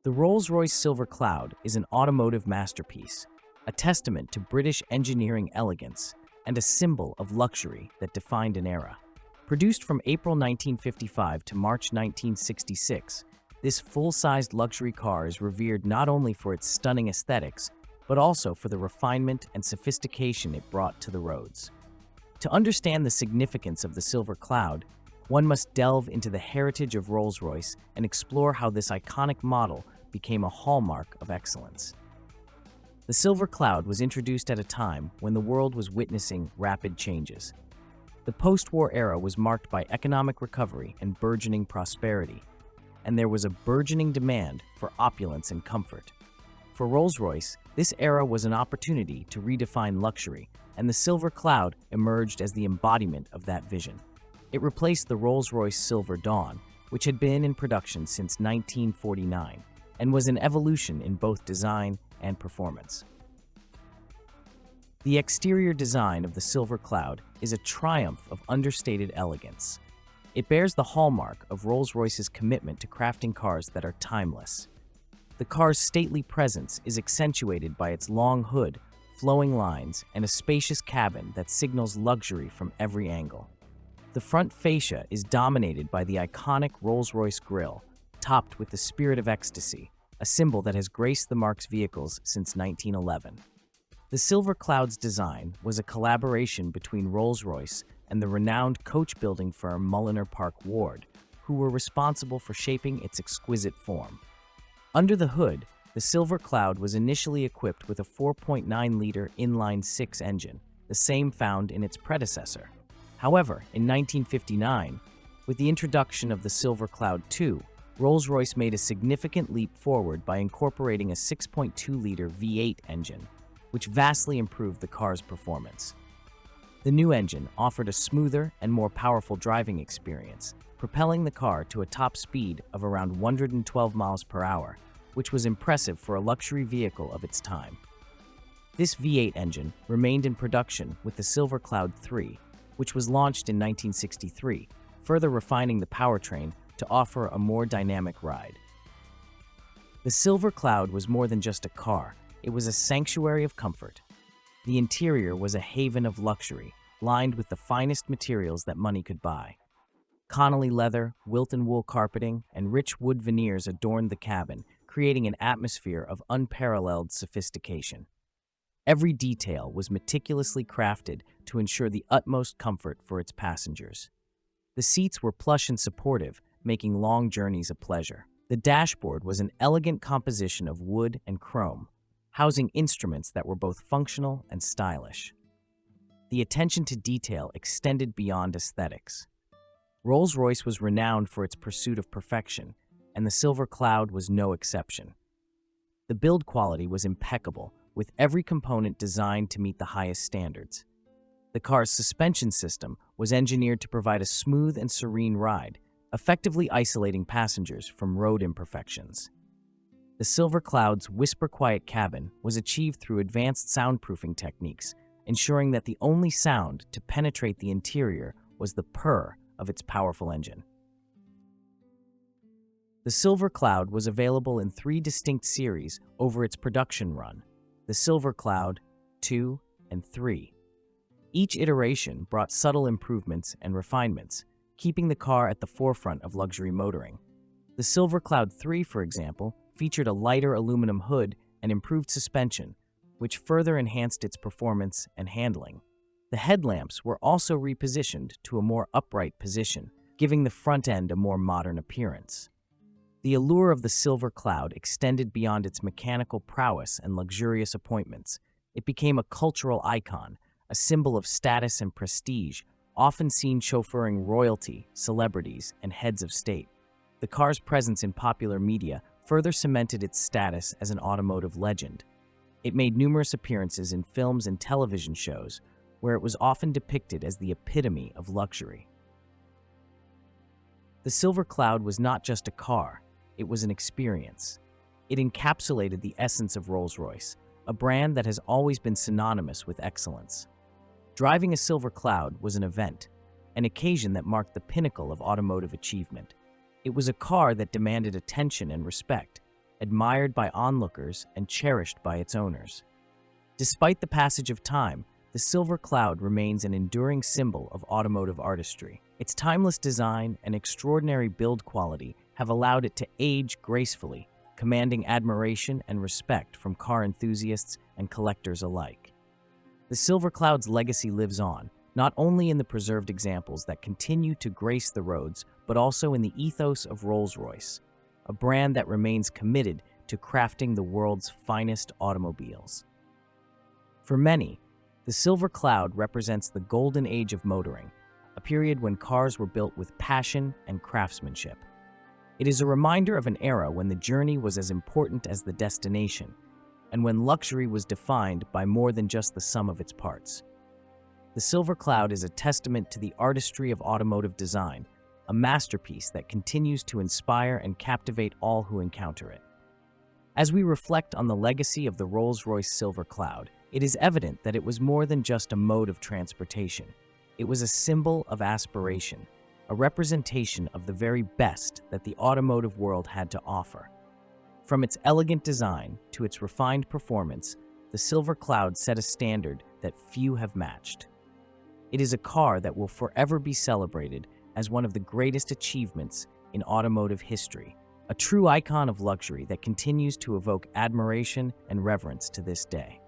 The Rolls-Royce Silver Cloud is an automotive masterpiece, a testament to British engineering elegance and a symbol of luxury that defined an era. Produced from April 1955 to March 1966, this full-sized luxury car is revered not only for its stunning aesthetics, but also for the refinement and sophistication it brought to the roads. To understand the significance of the Silver Cloud, one must delve into the heritage of Rolls-Royce and explore how this iconic model became a hallmark of excellence. The Silver Cloud was introduced at a time when the world was witnessing rapid changes. The post-war era was marked by economic recovery and burgeoning prosperity, and there was a burgeoning demand for opulence and comfort. For Rolls-Royce, this era was an opportunity to redefine luxury, and the Silver Cloud emerged as the embodiment of that vision. It replaced the Rolls-Royce Silver Dawn, which had been in production since 1949, and was an evolution in both design and performance. The exterior design of the Silver Cloud is a triumph of understated elegance. It bears the hallmark of Rolls-Royce's commitment to crafting cars that are timeless. The car's stately presence is accentuated by its long hood, flowing lines, and a spacious cabin that signals luxury from every angle. The front fascia is dominated by the iconic Rolls-Royce grille, topped with the Spirit of Ecstasy, a symbol that has graced the marque's vehicles since 1911. The Silver Cloud's design was a collaboration between Rolls-Royce and the renowned coach-building firm Mulliner Park Ward, who were responsible for shaping its exquisite form. Under the hood, the Silver Cloud was initially equipped with a 4.9-liter inline-six engine, the same found in its predecessor. However, in 1959, with the introduction of the Silver Cloud II, Rolls-Royce made a significant leap forward by incorporating a 6.2-liter V8 engine, which vastly improved the car's performance. The new engine offered a smoother and more powerful driving experience, propelling the car to a top speed of around 112 miles per hour, which was impressive for a luxury vehicle of its time. This V8 engine remained in production with the Silver Cloud III, which was launched in 1963, further refining the powertrain to offer a more dynamic ride. The Silver Cloud was more than just a car, it was a sanctuary of comfort. The interior was a haven of luxury, lined with the finest materials that money could buy. Connolly leather, Wilton wool carpeting, and rich wood veneers adorned the cabin, creating an atmosphere of unparalleled sophistication. Every detail was meticulously crafted to ensure the utmost comfort for its passengers. The seats were plush and supportive, making long journeys a pleasure. The dashboard was an elegant composition of wood and chrome, housing instruments that were both functional and stylish. The attention to detail extended beyond aesthetics. Rolls-Royce was renowned for its pursuit of perfection, and the Silver Cloud was no exception. The build quality was impeccable, with every component designed to meet the highest standards. The car's suspension system was engineered to provide a smooth and serene ride, effectively isolating passengers from road imperfections. The Silver Cloud's whisper-quiet cabin was achieved through advanced soundproofing techniques, ensuring that the only sound to penetrate the interior was the purr of its powerful engine. The Silver Cloud was available in 3 distinct series over its production run: the Silver Cloud, II, and III. Each iteration brought subtle improvements and refinements, keeping the car at the forefront of luxury motoring. The Silver Cloud III, for example, featured a lighter aluminum hood and improved suspension, which further enhanced its performance and handling. The headlamps were also repositioned to a more upright position, giving the front end a more modern appearance. The allure of the Silver Cloud extended beyond its mechanical prowess and luxurious appointments. It became a cultural icon, a symbol of status and prestige, often seen chauffeuring royalty, celebrities, and heads of state. The car's presence in popular media further cemented its status as an automotive legend. It made numerous appearances in films and television shows, where it was often depicted as the epitome of luxury. The Silver Cloud was not just a car, it was an experience. It encapsulated the essence of Rolls-Royce, a brand that has always been synonymous with excellence. Driving a Silver Cloud was an event, an occasion that marked the pinnacle of automotive achievement. It was a car that demanded attention and respect, admired by onlookers and cherished by its owners. Despite the passage of time, the Silver Cloud remains an enduring symbol of automotive artistry. Its timeless design and extraordinary build quality have allowed it to age gracefully, commanding admiration and respect from car enthusiasts and collectors alike. The Silver Cloud's legacy lives on, not only in the preserved examples that continue to grace the roads, but also in the ethos of Rolls-Royce, a brand that remains committed to crafting the world's finest automobiles. For many, the Silver Cloud represents the golden age of motoring, a period when cars were built with passion and craftsmanship. It is a reminder of an era when the journey was as important as the destination, and when luxury was defined by more than just the sum of its parts. The Silver Cloud is a testament to the artistry of automotive design, a masterpiece that continues to inspire and captivate all who encounter it. As we reflect on the legacy of the Rolls-Royce Silver Cloud, it is evident that it was more than just a mode of transportation. It was a symbol of aspiration, a representation of the very best that the automotive world had to offer. From its elegant design to its refined performance, the Silver Cloud set a standard that few have matched. It is a car that will forever be celebrated as one of the greatest achievements in automotive history, a true icon of luxury that continues to evoke admiration and reverence to this day.